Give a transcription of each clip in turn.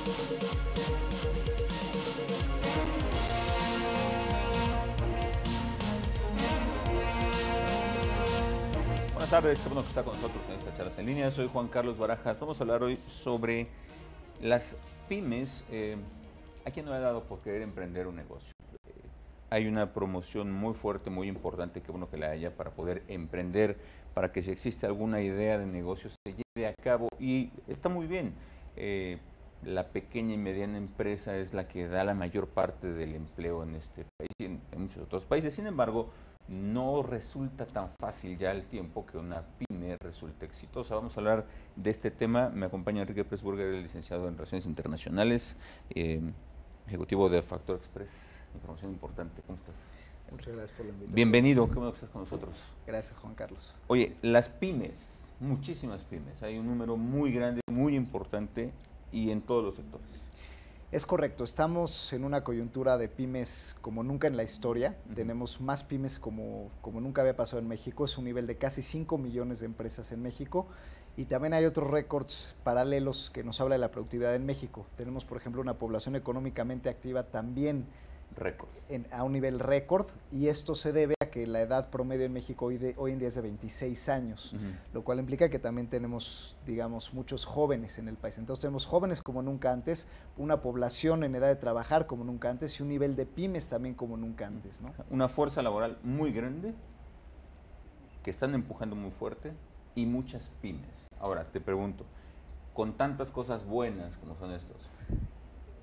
Buenas tardes, qué bueno que está con nosotros en esta charla en línea. Soy Juan Carlos Barajas. Vamos a hablar hoy sobre las pymes. ¿A quién no le ha dado por querer emprender un negocio? Hay una promoción muy fuerte, muy importante, que bueno que la haya para poder emprender, para que si existe alguna idea de negocio se lleve a cabo y está muy bien. La pequeña y mediana empresa es la que da la mayor parte del empleo en este país y en muchos otros países. Sin embargo, no resulta tan fácil ya el tiempo que una pyme resulte exitosa. Vamos a hablar de este tema. Me acompaña Enrique Pressburger, el licenciado en Relaciones Internacionales, ejecutivo de Factor Express. Información importante. ¿Cómo estás? Muchas gracias por la invitación. Bienvenido, qué bueno que estás con nosotros. Gracias, Juan Carlos. Oye, las pymes, muchísimas pymes. Hay un número muy grande, muy importante y en todos los sectores. Es correcto, estamos en una coyuntura de pymes como nunca en la historia. Tenemos más pymes como nunca había pasado en México. Es un nivel de casi 5 millones de empresas en México. Y también hay otros récords paralelos que nos habla de la productividad en México. Tenemos, por ejemplo, una población económicamente activa también a un nivel récord, y esto se debe a que la edad promedio en México hoy en día es de 26 años, lo cual implica que también tenemos, digamos, muchos jóvenes en el país. Entonces tenemos jóvenes como nunca antes, una población en edad de trabajar como nunca antes y un nivel de pymes también como nunca antes, ¿no? Una fuerza laboral muy grande que están empujando muy fuerte y muchas pymes. Ahora, te pregunto, con tantas cosas buenas como son estos,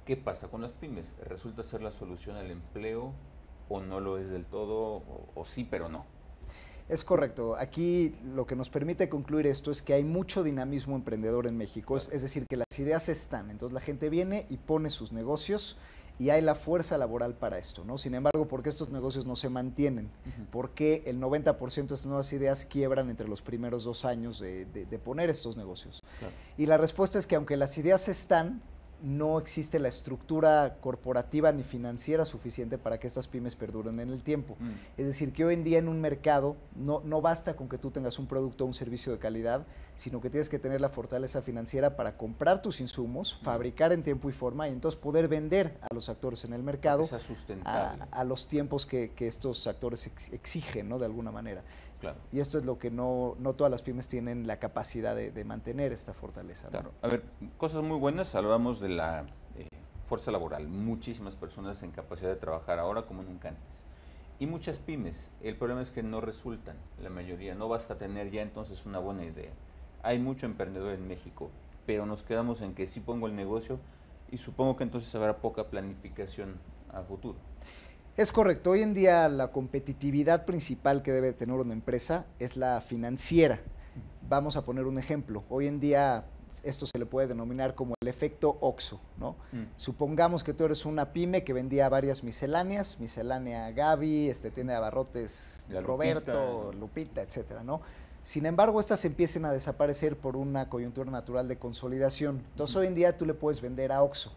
¿qué pasa con las pymes? ¿Resulta ser la solución al empleo o no lo es del todo o sí pero no? Es correcto. Aquí lo que nos permite concluir esto es que hay mucho dinamismo emprendedor en México, es decir, que las ideas están, entonces la gente viene y pone sus negocios y hay la fuerza laboral para esto, ¿no? Sin embargo, ¿por qué estos negocios no se mantienen? ¿Por qué el 90% de estas nuevas ideas quiebran entre los primeros 2 años de poner estos negocios? Claro. Y la respuesta es que aunque las ideas están, no existe la estructura corporativa ni financiera suficiente para que estas pymes perduren en el tiempo. Es decir, que hoy en día en un mercado no basta con que tú tengas un producto o un servicio de calidad, sino que tienes que tener la fortaleza financiera para comprar tus insumos, fabricar en tiempo y forma y entonces poder vender a los actores en el mercado a los tiempos que estos actores exigen, ¿no? De alguna manera. Claro. Y esto es lo que no todas las pymes tienen la capacidad de mantener esta fortaleza, ¿no? Claro. A ver, cosas muy buenas, hablamos de la fuerza laboral, muchísimas personas en capacidad de trabajar ahora como nunca antes. Y muchas pymes, el problema es que no resultan, la mayoría, no basta tener ya entonces una buena idea. Hay mucho emprendedor en México, pero nos quedamos en que sí pongo el negocio y supongo que entonces habrá poca planificación a futuro. Es correcto, hoy en día la competitividad principal que debe tener una empresa es la financiera. Vamos a poner un ejemplo, hoy en día esto se le puede denominar como el efecto OXXO, ¿no? Supongamos que tú eres una pyme que vendía varias misceláneas, miscelánea Gaby, tienda de abarrotes Roberto, Lupita, etcétera, ¿no? Sin embargo, estas empiezan a desaparecer por una coyuntura natural de consolidación. Entonces, hoy en día tú le puedes vender a OXXO.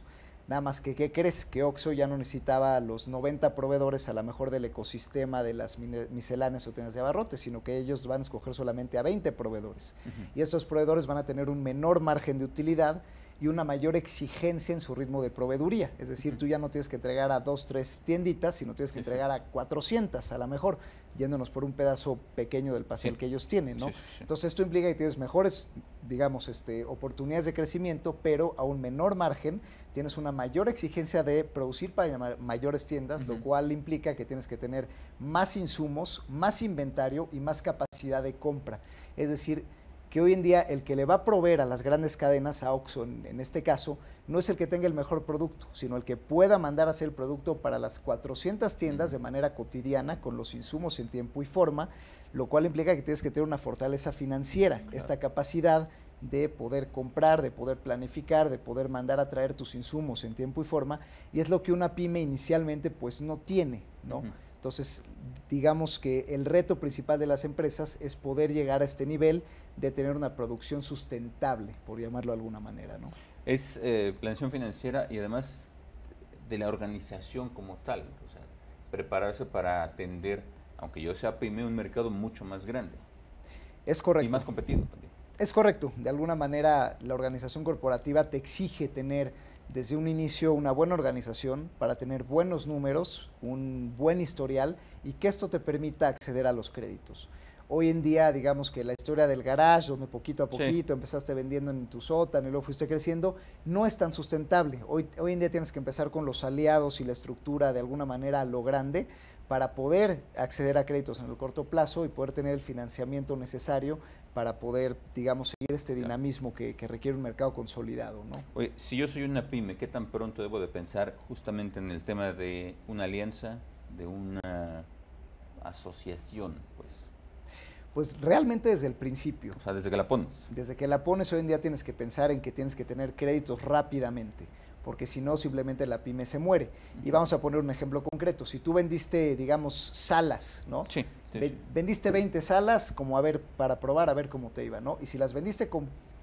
Nada más que, ¿qué crees? Que OXXO ya no necesitaba los 90 proveedores a lo mejor del ecosistema de las misceláneas o tiendas de abarrotes, sino que ellos van a escoger solamente a 20 proveedores. Y esos proveedores van a tener un menor margen de utilidad y una mayor exigencia en su ritmo de proveeduría. Es decir, tú ya no tienes que entregar a 2, 3 tienditas, sino tienes que entregar a 400 a lo mejor, yéndonos por un pedazo pequeño del pastel que ellos tienen, ¿no? Entonces esto implica que tienes mejores, digamos, oportunidades de crecimiento, pero a un menor margen, tienes una mayor exigencia de producir para mayores tiendas, lo cual implica que tienes que tener más insumos, más inventario y más capacidad de compra. Es decir, que hoy en día el que le va a proveer a las grandes cadenas, a OXXO en este caso, no es el que tenga el mejor producto, sino el que pueda mandar a hacer el producto para las 400 tiendas de manera cotidiana, con los insumos en tiempo y forma, lo cual implica que tienes que tener una fortaleza financiera, esta capacidad de poder comprar, de poder planificar, de poder mandar a traer tus insumos en tiempo y forma, y es lo que una pyme inicialmente pues no tiene, ¿no? Entonces, digamos que el reto principal de las empresas es poder llegar a este nivel de tener una producción sustentable, por llamarlo de alguna manera, ¿no? Es planeación financiera y además de la organización como tal, o sea, prepararse para atender, aunque yo sea pyme, un mercado mucho más grande. Es correcto. Y más competido también. Es correcto. De alguna manera, la organización corporativa te exige tener desde un inicio una buena organización para tener buenos números, un buen historial y que esto te permita acceder a los créditos. Hoy en día, digamos que la historia del garage, donde poquito a poquito empezaste vendiendo en tu sótano y luego fuiste creciendo, no es tan sustentable. Hoy en día tienes que empezar con los aliados y la estructura de alguna manera a lo grande para poder acceder a créditos en el corto plazo y poder tener el financiamiento necesario para poder, digamos, seguir este dinamismo que requiere un mercado consolidado, ¿no? Oye, si yo soy una pyme, ¿qué tan pronto debo de pensar justamente en el tema de una alianza, de una asociación, pues? Pues realmente desde el principio. O sea, desde que la pones. Desde que la pones hoy en día tienes que pensar en que tienes que tener créditos rápidamente, porque si no simplemente la pyme se muere. Y vamos a poner un ejemplo concreto. Si tú vendiste, digamos, salas, ¿no? Sí. Vendiste 20 salas como a ver, para probar a ver cómo te iba, ¿no? Y si las vendiste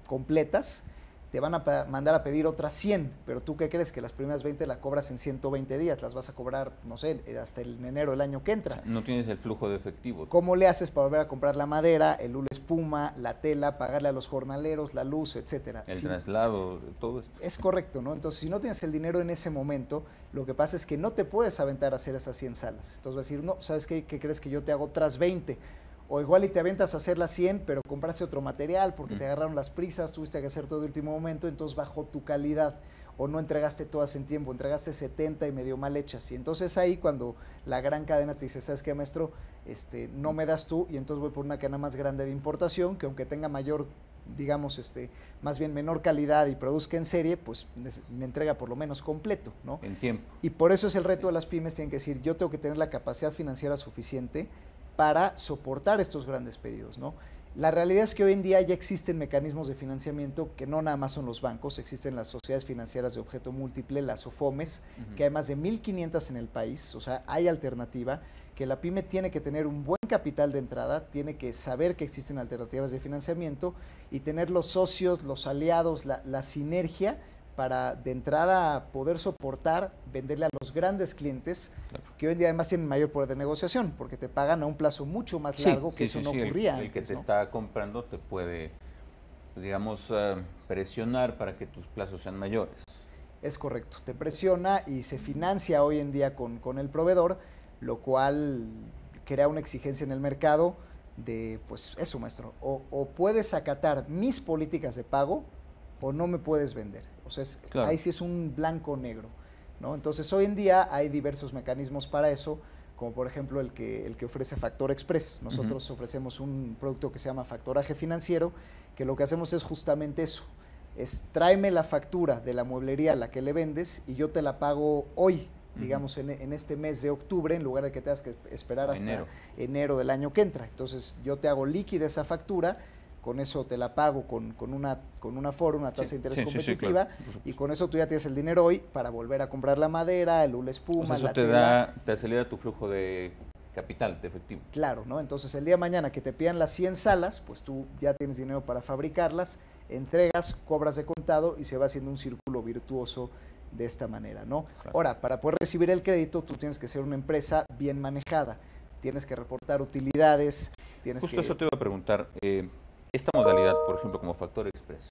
completas, te van a mandar a pedir otras 100, pero tú ¿qué crees? Que las primeras 20 las cobras en 120 días, las vas a cobrar, no sé, hasta el enero del año que entra. O sea, no tienes el flujo de efectivo. ¿Cómo le haces para volver a comprar la madera, el hule espuma, la tela, pagarle a los jornaleros, la luz, etcétera? El traslado, todo esto. Es correcto, ¿no? Entonces, si no tienes el dinero en ese momento, lo que pasa es que no te puedes aventar a hacer esas 100 salas. Entonces vas a decir, no, ¿sabes qué? ¿Qué crees que yo te hago otras 20? O igual y te aventas a hacer las 100, pero compraste otro material porque te agarraron las prisas, tuviste que hacer todo el último momento, entonces bajó tu calidad. O no entregaste todas en tiempo, entregaste 70 y medio mal hechas. Y entonces ahí cuando la gran cadena te dice, ¿sabes qué, maestro? No me das tú y entonces voy por una cadena más grande de importación que aunque tenga mayor, digamos, más bien menor calidad y produzca en serie, pues me entrega por lo menos completo, ¿no? En tiempo. Y por eso es el reto de las pymes, tienen que decir, yo tengo que tener la capacidad financiera suficiente para soportar estos grandes pedidos, ¿no? La realidad es que hoy en día ya existen mecanismos de financiamiento que no nada más son los bancos, existen las sociedades financieras de objeto múltiple, las SOFOMES, que hay más de 1,500 en el país, o sea, hay alternativa, que la pyme tiene que tener un buen capital de entrada, tiene que saber que existen alternativas de financiamiento y tener los socios, los aliados, la sinergia para de entrada poder soportar, venderle a los grandes clientes, que hoy en día además tienen mayor poder de negociación, porque te pagan a un plazo mucho más largo que eso no ocurría el que antes, te ¿no? está comprando te puede, pues, digamos, presionar para que tus plazos sean mayores. Es correcto, te presiona y se financia hoy en día con el proveedor, lo cual crea una exigencia en el mercado de, pues eso, maestro, o puedes acatar mis políticas de pago o no me puedes vender. O sea, claro, ahí sí es un blanco negro, ¿no? Entonces hoy en día hay diversos mecanismos para eso, como por ejemplo el que ofrece Factor Express. Nosotros ofrecemos un producto que se llama factoraje financiero, que lo que hacemos es justamente eso, es tráeme la factura de la mueblería a la que le vendes y yo te la pago hoy, digamos en este mes de octubre, en lugar de que tengas que esperar hasta enero del año que entra. Entonces yo te hago líquida esa factura, con eso te la pago con una FOR, una tasa de interés competitiva, claro, y con eso tú ya tienes el dinero hoy para volver a comprar la madera, el hule espuma, o sea, eso la tela. Te acelera tu flujo de capital, de efectivo. Claro, ¿no? Entonces el día de mañana que te pidan las 100 salas, pues tú ya tienes dinero para fabricarlas, entregas, cobras de contado y se va haciendo un círculo virtuoso de esta manera, ¿no? Claro. Ahora, para poder recibir el crédito, tú tienes que ser una empresa bien manejada, tienes que reportar utilidades, Justo eso te iba a preguntar. Esta modalidad, por ejemplo, como Factor Express,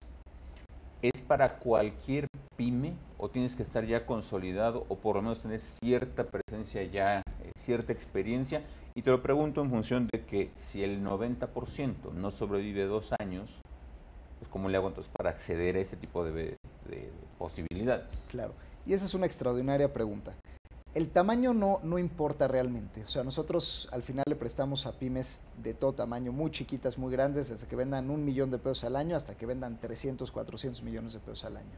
¿es para cualquier pyme o tienes que estar ya consolidado o por lo menos tener cierta presencia ya, cierta experiencia? Y te lo pregunto en función de que si el 90% no sobrevive 2 años, pues ¿cómo le hago entonces para acceder a ese tipo de posibilidades? Claro, y esa es una extraordinaria pregunta. El tamaño no importa realmente, o sea, nosotros al final le prestamos a pymes de todo tamaño, muy chiquitas, muy grandes, desde que vendan $1 millón al año hasta que vendan 300, 400 millones de pesos al año.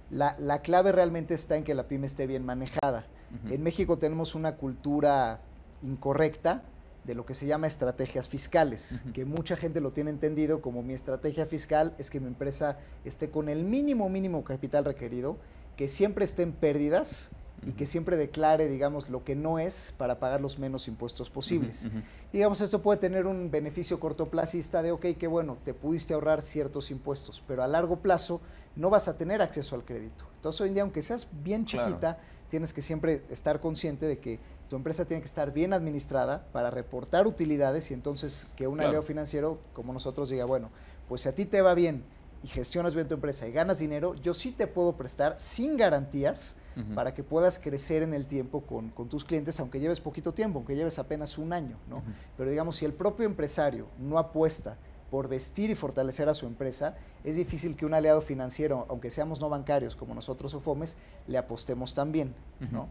La clave realmente está en que la pyme esté bien manejada. En México tenemos una cultura incorrecta de lo que se llama estrategias fiscales, que mucha gente lo tiene entendido como mi estrategia fiscal es que mi empresa esté con el mínimo capital requerido, que siempre esté en pérdidas, y que siempre declare, digamos, lo que no es para pagar los menos impuestos posibles. Digamos, esto puede tener un beneficio cortoplacista de, ok, qué bueno, te pudiste ahorrar ciertos impuestos, pero a largo plazo no vas a tener acceso al crédito. Entonces, hoy en día, aunque seas bien chiquita, claro, tienes que siempre estar consciente de que tu empresa tiene que estar bien administrada para reportar utilidades y entonces que un aliado financiero como nosotros diga, bueno, pues si a ti te va bien y gestionas bien tu empresa y ganas dinero, yo sí te puedo prestar sin garantías para que puedas crecer en el tiempo con tus clientes, aunque lleves poquito tiempo, aunque lleves apenas un año, ¿no? Pero digamos, si el propio empresario no apuesta por vestir y fortalecer a su empresa, es difícil que un aliado financiero, aunque seamos no bancarios como nosotros o FOMES, le apostemos también, ¿no?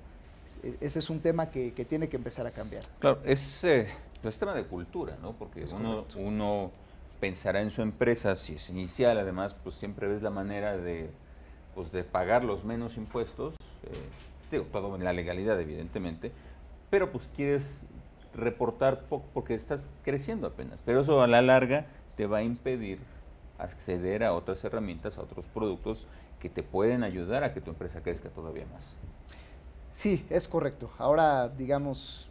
Ese es un tema que tiene que empezar a cambiar. Claro, es tema de cultura, ¿no? Porque uno pensará en su empresa, si es inicial, además, pues siempre ves la manera de pagar los menos impuestos, todo en la legalidad, evidentemente, pero pues quieres reportar poco porque estás creciendo apenas, pero eso a la larga te va a impedir acceder a otras herramientas, a otros productos que te pueden ayudar a que tu empresa crezca todavía más. Sí, es correcto. Ahora, digamos,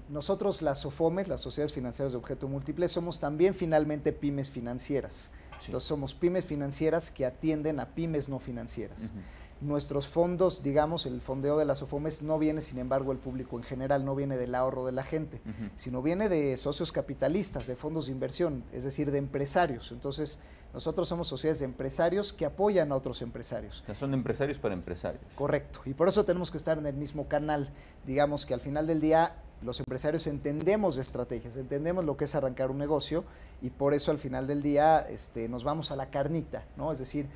nosotros las SOFOMES, las Sociedades Financieras de Objeto Múltiple, somos también finalmente pymes financieras. Sí. Entonces somos pymes financieras que atienden a pymes no financieras. Nuestros fondos, digamos, el fondeo de las SOFOMES no viene, sin embargo, el público en general, no viene del ahorro de la gente, sino viene de socios capitalistas, de fondos de inversión, es decir, de empresarios. Entonces, nosotros somos sociedades de empresarios que apoyan a otros empresarios. O sea, son empresarios para empresarios. Correcto, y por eso tenemos que estar en el mismo canal. Digamos que al final del día los empresarios entendemos de estrategias, entendemos lo que es arrancar un negocio y por eso al final del día nos vamos a la carnita, ¿no? Es decir,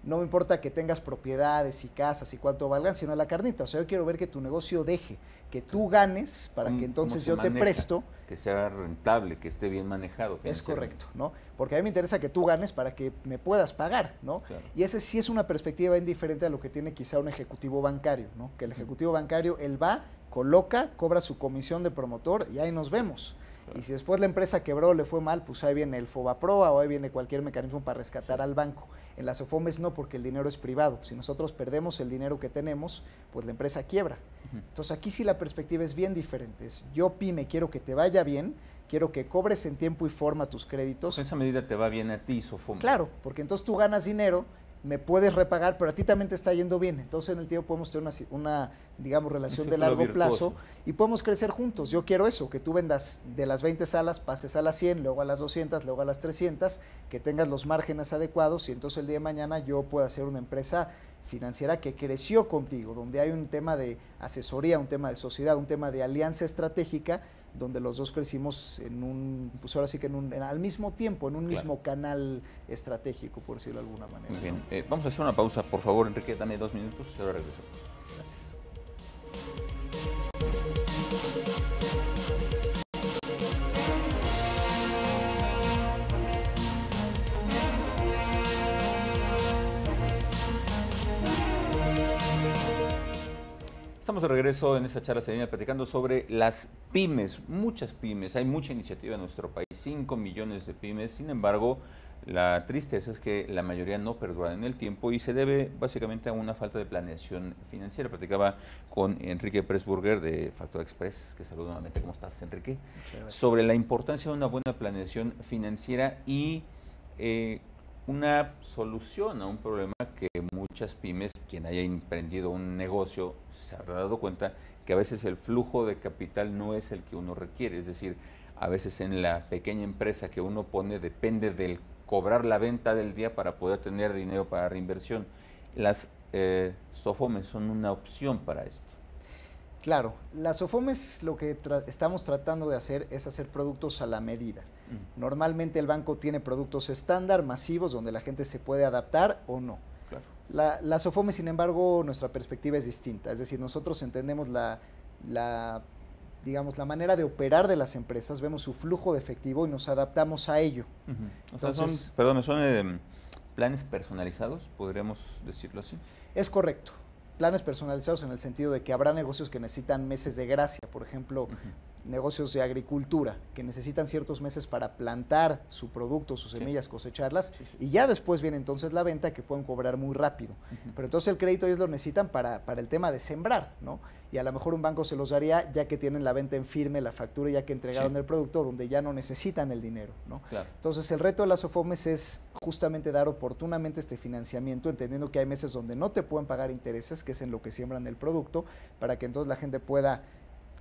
no me importa que tengas propiedades y casas y cuánto valgan, sino a la carnita. O sea, yo quiero ver que tu negocio deje, que tú ganes para que entonces yo te presto. Que sea rentable, que esté bien manejado. Es correcto, ¿no? Porque a mí me interesa que tú ganes para que me puedas pagar, ¿no? Claro. Y ese sí es una perspectiva bien diferente a lo que tiene quizá un ejecutivo bancario, ¿no? Que el ejecutivo bancario, él va, coloca, cobra su comisión de promotor y ahí nos vemos. Claro. Y si después la empresa quebró, le fue mal, pues ahí viene el FOBAPROA o ahí viene cualquier mecanismo para rescatar al banco. En las SOFOMES no, porque el dinero es privado. Si nosotros perdemos el dinero que tenemos, pues la empresa quiebra. Entonces aquí sí la perspectiva es bien diferente. Yo pyme quiero que te vaya bien, quiero que cobres en tiempo y forma tus créditos. En esa medida te va bien a ti, SOFOMES. Claro, porque entonces tú ganas dinero, me puedes repagar, pero a ti también te está yendo bien. Entonces en el tiempo podemos tener una digamos, relación de largo plazo y podemos crecer juntos. Yo quiero eso, que tú vendas de las 20 salas, pases a las 100, luego a las 200, luego a las 300, que tengas los márgenes adecuados y entonces el día de mañana yo pueda ser una empresa financiera que creció contigo, donde hay un tema de asesoría, un tema de sociedad, un tema de alianza estratégica, donde los dos crecimos pues ahora sí que al mismo tiempo, en un mismo canal estratégico, por decirlo de alguna manera. Muy bien, vamos a hacer una pausa, por favor, Enrique, dame 2 minutos y ahora regresamos. Gracias. Estamos de regreso en esta charla serena platicando sobre las pymes, muchas pymes, hay mucha iniciativa en nuestro país, 5 millones de pymes, sin embargo, la tristeza es que la mayoría no perduran en el tiempo y se debe básicamente a una falta de planeación financiera. Platicaba con Enrique Pressburger de Factor Express, que saludo nuevamente. ¿Cómo estás, Enrique? Sobre la importancia de una buena planeación financiera y una solución a un problema que muchas pymes, quien haya emprendido un negocio, se habrá dado cuenta que a veces el flujo de capital no es el que uno requiere. Es decir, a veces en la pequeña empresa que uno pone depende del cobrar la venta del día para poder tener dinero para reinversión. Las SOFOMES son una opción para esto. Claro, las SOFOMES lo que estamos tratando de hacer es hacer productos a la medida. Normalmente el banco tiene productos estándar, masivos, donde la gente se puede adaptar o no. Claro. Las SOFOMES, sin embargo, nuestra perspectiva es distinta. Es decir, nosotros entendemos digamos, la manera de operar de las empresas, vemos su flujo de efectivo y nos adaptamos a ello. Entonces, son planes personalizados, podríamos decirlo así. Es correcto. Planes personalizados en el sentido de que habrá negocios que necesitan meses de gracia, por ejemplo, negocios de agricultura, que necesitan ciertos meses para plantar su producto, sus semillas, cosecharlas, y ya después viene entonces la venta, que pueden cobrar muy rápido. Pero entonces el crédito ellos lo necesitan para el tema de sembrar, ¿no? Y a lo mejor un banco se los daría ya que tienen la venta en firme, la factura ya que entregaron el producto, donde ya no necesitan el dinero, ¿no? Claro. Entonces el reto de las SOFOMES es justamente dar oportunamente este financiamiento, entendiendo que hay meses donde no te pueden pagar intereses, que es en lo que siembran el producto, para que entonces la gente pueda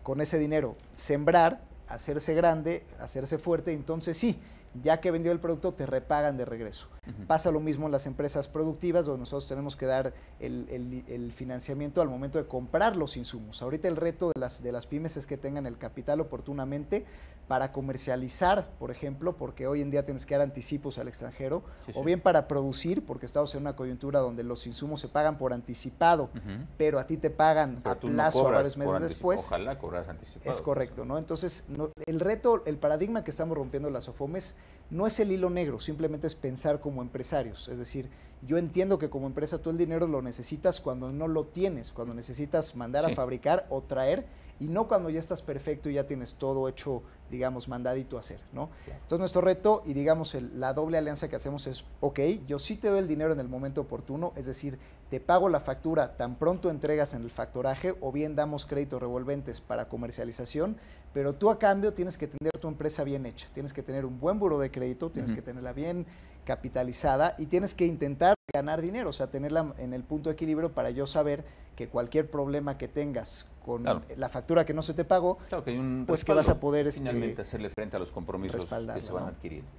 con ese dinero sembrar, hacerse grande, hacerse fuerte, entonces sí, ya que vendió el producto te repagan de regreso. Pasa lo mismo en las empresas productivas, donde nosotros tenemos que dar el financiamiento al momento de comprar los insumos. Ahorita el reto de las pymes es que tengan el capital oportunamente para comercializar, por ejemplo, porque hoy en día tienes que dar anticipos al extranjero, o bien para producir, porque estamos en una coyuntura donde los insumos se pagan por anticipado, pero a ti te pagan a plazo, a varios meses después. Ojalá cobras anticipado. Es correcto, ¿no? Entonces, el reto, el paradigma que estamos rompiendo las SOFOMES no es el hilo negro, simplemente es pensar como empresarios. Es decir, yo entiendo que como empresa tú el dinero lo necesitas cuando no lo tienes, cuando necesitas mandar a fabricar o traer, y no cuando ya estás perfecto y ya tienes todo hecho, digamos, mandadito a hacer, ¿no? Claro. Entonces nuestro reto y digamos la doble alianza que hacemos es, ok, yo sí te doy el dinero en el momento oportuno, es decir, te pago la factura tan pronto entregas en el factoraje, o bien damos créditos revolventes para comercialización, pero tú a cambio tienes que tener tu empresa bien hecha, tienes que tener un buen buró de crédito, tienes que tenerla bien capitalizada y tienes que intentar ganar dinero, o sea, tenerla en el punto de equilibrio para yo saber que cualquier problema que tengas con la factura que no se te pagó, que hay un pues que vas a poder finalmente hacerle frente a los compromisos que se van adquiriendo.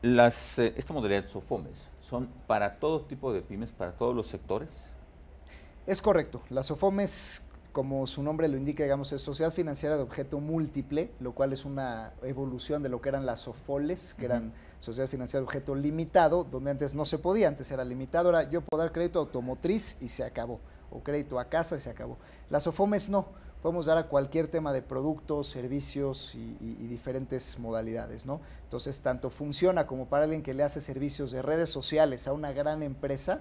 Esta modalidad de SOFOMES son para todo tipo de pymes, para todos los sectores. Es correcto, las SOFOMES, como su nombre lo indica, digamos, es Sociedad Financiera de Objeto Múltiple, lo cual es una evolución de lo que eran las SOFOLES, que eran Sociedad Financiera de Objeto Limitado, donde antes no se podía, antes era limitado, ahora yo puedo dar crédito automotriz y se acabó, o crédito a casa y se acabó. Las SOFOMES no, podemos dar a cualquier tema de productos, servicios y diferentes modalidades, ¿no? Entonces, tanto funciona como para alguien que le hace servicios de redes sociales a una gran empresa,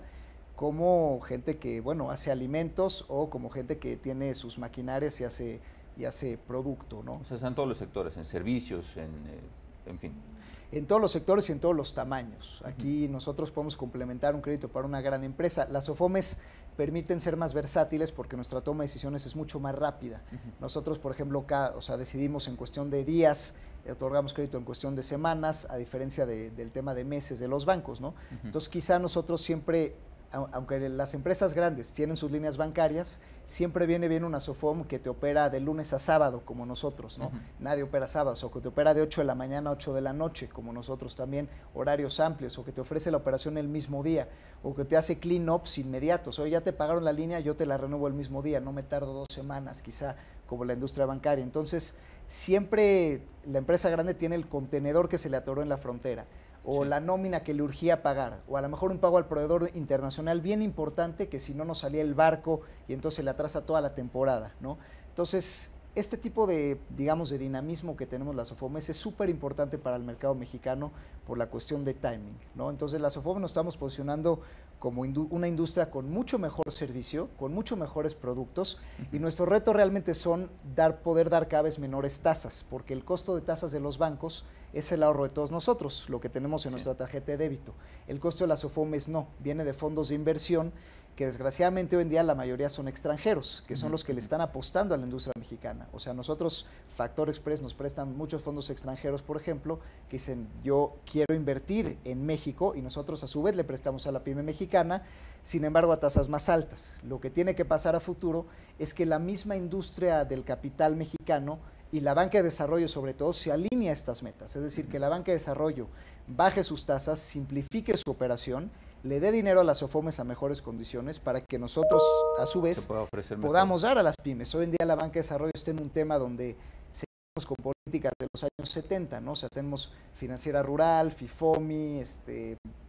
como gente que, bueno, hace alimentos, o como gente que tiene sus maquinarias y hace producto, ¿no? O sea, están todos los sectores, en servicios, en fin. En todos los sectores y en todos los tamaños. Aquí nosotros podemos complementar un crédito para una gran empresa. Las SOFOMES permiten ser más versátiles porque nuestra toma de decisiones es mucho más rápida. Nosotros, por ejemplo, decidimos en cuestión de días, otorgamos crédito en cuestión de semanas, a diferencia del tema de meses de los bancos, ¿no? Entonces, quizá nosotros siempre, aunque las empresas grandes tienen sus líneas bancarias, siempre viene bien una SOFOM que te opera de lunes a sábado, como nosotros, ¿no? Nadie opera sábados, o que te opera de 8 de la mañana a 8 de la noche, como nosotros también, horarios amplios, o que te ofrece la operación el mismo día, o que te hace clean-ups inmediatos. Oye, ya te pagaron la línea, yo te la renuevo el mismo día, no me tardo 2 semanas, quizá, como la industria bancaria. Entonces, siempre la empresa grande tiene el contenedor que se le atoró en la frontera, o la nómina que le urgía pagar, o a lo mejor un pago al proveedor internacional bien importante que si no nos salía el barco y entonces le atrasa toda la temporada, ¿no? Entonces, este tipo de, digamos, de dinamismo que tenemos las SOFOMES es súper importante para el mercado mexicano por la cuestión de timing, ¿no? Entonces, las SOFOMES nos estamos posicionando como una industria con mucho mejor servicio, con mucho mejores productos, y nuestro reto realmente son poder dar cada vez menores tasas, porque el costo de tasas de los bancos es el ahorro de todos nosotros, lo que tenemos en nuestra tarjeta de débito. El costo de las SOFOMES no, viene de fondos de inversión, que desgraciadamente hoy en día la mayoría son extranjeros, que son los que le están apostando a la industria mexicana. O sea, nosotros, Factor Express, nos prestan muchos fondos extranjeros, por ejemplo, que dicen, yo quiero invertir en México, y nosotros a su vez le prestamos a la pyme mexicana, sin embargo a tasas más altas. Lo que tiene que pasar a futuro es que la misma industria del capital mexicano y la banca de desarrollo sobre todo se alinea a estas metas, es decir, que la banca de desarrollo baje sus tasas, simplifique su operación, le dé dinero a las SOFOMES a mejores condiciones para que nosotros, a su vez, podamos dar a las pymes. Hoy en día la banca de desarrollo está en un tema donde seguimos con políticas de los años 70, ¿no? O sea, tenemos Financiera Rural, FIFOMI,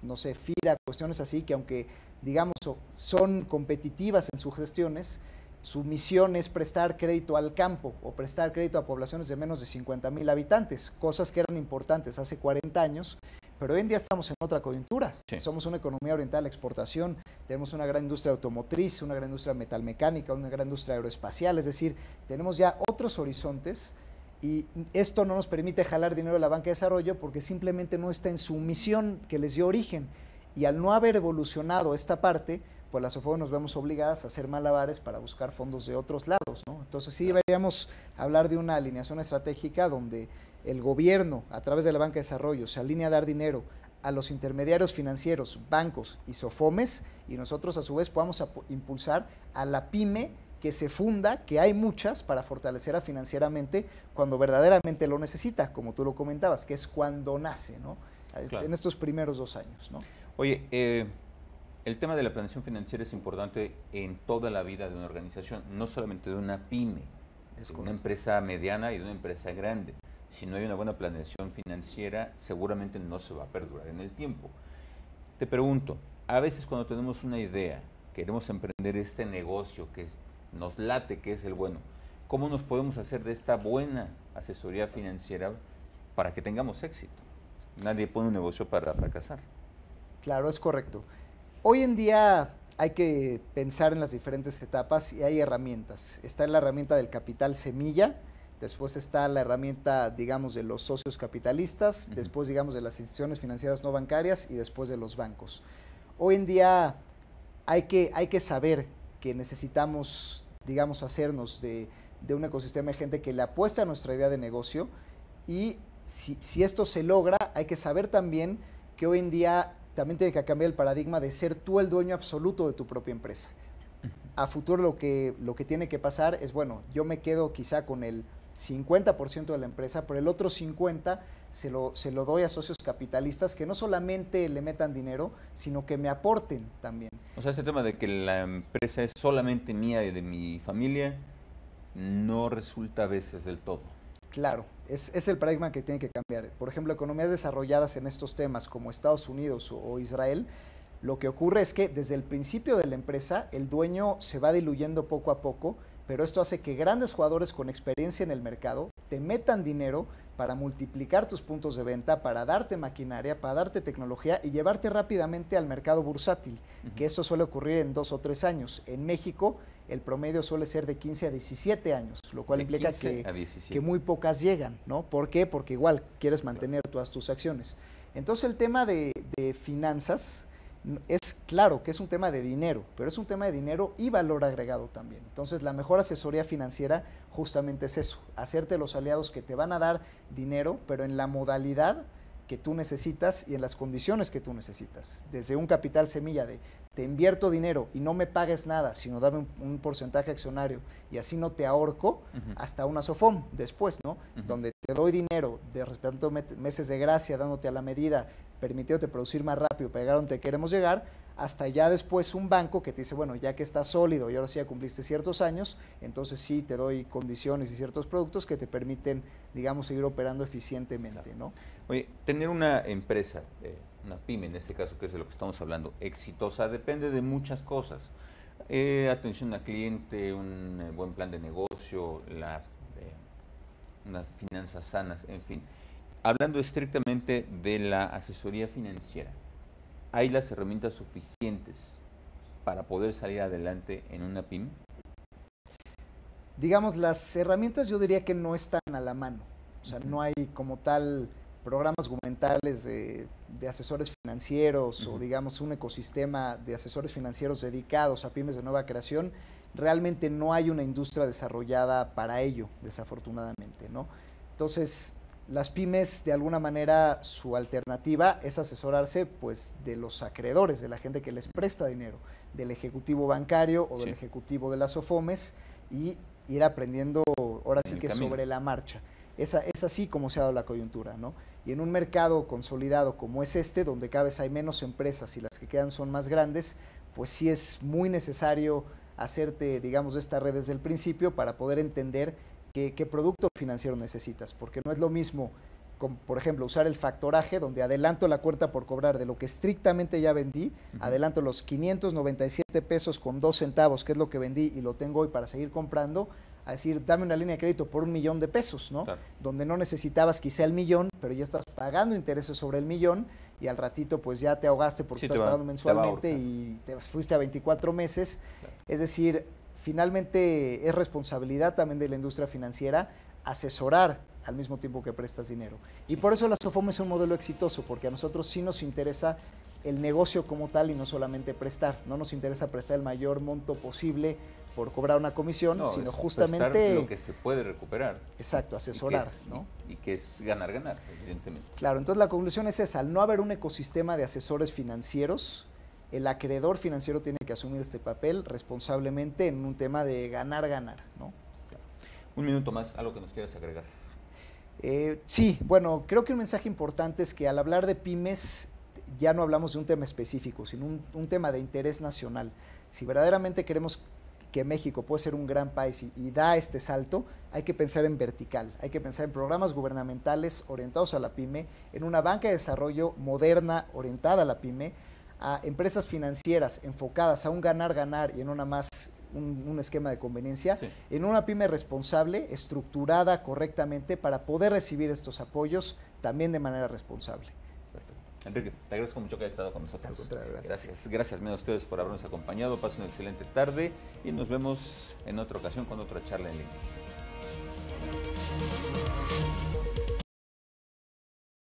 no sé, FIRA, cuestiones así que aunque, digamos, son competitivas en sus gestiones, su misión es prestar crédito al campo o prestar crédito a poblaciones de menos de 50,000 habitantes, cosas que eran importantes hace 40 años, pero hoy en día estamos en otra coyuntura. Somos una economía orientada a la exportación, tenemos una gran industria automotriz, una gran industria metalmecánica, una gran industria aeroespacial, es decir, tenemos ya otros horizontes, y esto no nos permite jalar dinero de la banca de desarrollo porque simplemente no está en su misión que les dio origen, y al no haber evolucionado esta parte, pues las SOFOMES nos vemos obligadas a hacer malabares para buscar fondos de otros lados, ¿no? Entonces sí deberíamos hablar de una alineación estratégica donde el gobierno, a través de la banca de desarrollo, se alinea a dar dinero a los intermediarios financieros, bancos y SOFOMES, y nosotros a su vez podamos impulsar a la pyme que se funda, que hay muchas para fortalecerla financieramente cuando verdaderamente lo necesita, como tú lo comentabas, que es cuando nace, ¿no? Claro. En estos primeros 2 años, ¿no? Oye, el tema de la planeación financiera es importante en toda la vida de una organización, no solamente de una pyme, de una empresa mediana y de una empresa grande. Si no hay una buena planeación financiera, seguramente no se va a perdurar en el tiempo. Te pregunto, a veces cuando tenemos una idea, queremos emprender este negocio que nos late, que es el bueno, ¿cómo nos podemos hacer de esta buena asesoría financiera para que tengamos éxito? Nadie pone un negocio para fracasar. Claro, es correcto. Hoy en día hay que pensar en las diferentes etapas y hay herramientas. Está la herramienta del capital semilla, después está la herramienta, digamos, de los socios capitalistas, después, digamos, de las instituciones financieras no bancarias y después de los bancos. Hoy en día hay que saber que necesitamos, digamos, hacernos de un ecosistema de gente que le apuesta a nuestra idea de negocio y si esto se logra, hay que saber también que hoy en día también tiene que cambiar el paradigma de ser tú el dueño absoluto de tu propia empresa. A futuro lo que tiene que pasar es, bueno, yo me quedo quizá con el 50% de la empresa, pero el otro 50% se lo doy a socios capitalistas que no solamente le metan dinero, sino que me aporten también. O sea, este tema de que la empresa es solamente mía y de mi familia no resulta a veces del todo. Claro, es el paradigma que tiene que cambiar. Por ejemplo, economías desarrolladas en estos temas como Estados Unidos o Israel, lo que ocurre es que desde el principio de la empresa el dueño se va diluyendo poco a poco, pero esto hace que grandes jugadores con experiencia en el mercado te metan dinero para multiplicar tus puntos de venta, para darte maquinaria, para darte tecnología y llevarte rápidamente al mercado bursátil, que eso suele ocurrir en 2 o 3 años. En México el promedio suele ser de 15 a 17 años, lo cual implica que muy pocas llegan, ¿no? ¿Por qué? Porque igual quieres mantener todas tus acciones. Entonces el tema de finanzas es claro que es un tema de dinero, pero es un tema de dinero y valor agregado también. Entonces la mejor asesoría financiera justamente es eso, hacerte los aliados que te van a dar dinero, pero en la modalidad que tú necesitas y en las condiciones que tú necesitas. Desde un capital semilla de te invierto dinero y no me pagues nada, sino dame un porcentaje accionario y así no te ahorco, hasta una SOFOM después, ¿no? Donde te doy dinero, respetando meses de gracia, dándote a la medida, permitiéndote producir más rápido para llegar a donde queremos llegar, hasta ya después un banco que te dice, bueno, ya que estás sólido y ahora sí ya cumpliste ciertos años, entonces sí te doy condiciones y ciertos productos que te permiten, digamos, seguir operando eficientemente, ¿no? Oye, tener una empresa, una pyme en este caso, que es de lo que estamos hablando, exitosa, depende de muchas cosas. Atención al cliente, un buen plan de negocio, unas finanzas sanas, en fin. Hablando estrictamente de la asesoría financiera, ¿hay las herramientas suficientes para poder salir adelante en una pyme? Digamos, las herramientas yo diría que no están a la mano. O sea, no hay como tal programas gubernamentales de asesores financieros o digamos un ecosistema de asesores financieros dedicados a pymes de nueva creación. Realmente no hay una industria desarrollada para ello, desafortunadamente, ¿no? Entonces, las pymes, de alguna manera, su alternativa es asesorarse pues de los acreedores, de la gente que les presta dinero, del ejecutivo bancario o del ejecutivo de las SOFOMES y ir aprendiendo ahora sí que sobre la marcha. Es así como se ha dado la coyuntura, ¿no? Y en un mercado consolidado como es este, donde cada vez hay menos empresas y las que quedan son más grandes, pues sí es muy necesario hacerte, digamos, esta red desde el principio para poder entender qué producto financiero necesitas, porque no es lo mismo, como, por ejemplo, usar el factoraje, donde adelanto la cuenta por cobrar de lo que estrictamente ya vendí, adelanto los 597 pesos con 2 centavos, que es lo que vendí y lo tengo hoy para seguir comprando, a decir, dame una línea de crédito por 1,000,000 de pesos, ¿no? Claro. Donde no necesitabas quizá el 1,000,000, pero ya estás pagando intereses sobre el 1,000,000 y al ratito pues ya te ahogaste porque estás pagando mensualmente y te fuiste a 24 meses. Claro. Es decir, finalmente es responsabilidad también de la industria financiera asesorar al mismo tiempo que prestas dinero. Y por eso la SOFOM es un modelo exitoso, porque a nosotros sí nos interesa el negocio como tal y no solamente prestar. No nos interesa prestar el mayor monto posible por cobrar una comisión, sino justamente lo que se puede recuperar. Exacto, asesorar, ¿no? Y que es ganar, evidentemente. Claro, entonces la conclusión es esa, al no haber un ecosistema de asesores financieros, el acreedor financiero tiene que asumir este papel responsablemente en un tema de ganar-ganar, ¿no? Un minuto más, algo que nos quieras agregar. Sí, bueno, creo que un mensaje importante es que al hablar de pymes ya no hablamos de un tema específico, sino un tema de interés nacional. Si verdaderamente queremos que México puede ser un gran país y da este salto, hay que pensar en vertical, hay que pensar en programas gubernamentales orientados a la pyme, en una banca de desarrollo moderna orientada a la pyme, a empresas financieras enfocadas a un ganar-ganar y en una más un esquema de conveniencia, sí, en una pyme responsable, estructurada correctamente para poder recibir estos apoyos también de manera responsable. Perfecto. Enrique, te agradezco mucho que hayas estado con nosotros. Al contrario, gracias. Gracias a ustedes por habernos acompañado. Pasen una excelente tarde y nos vemos en otra ocasión con otra charla en línea.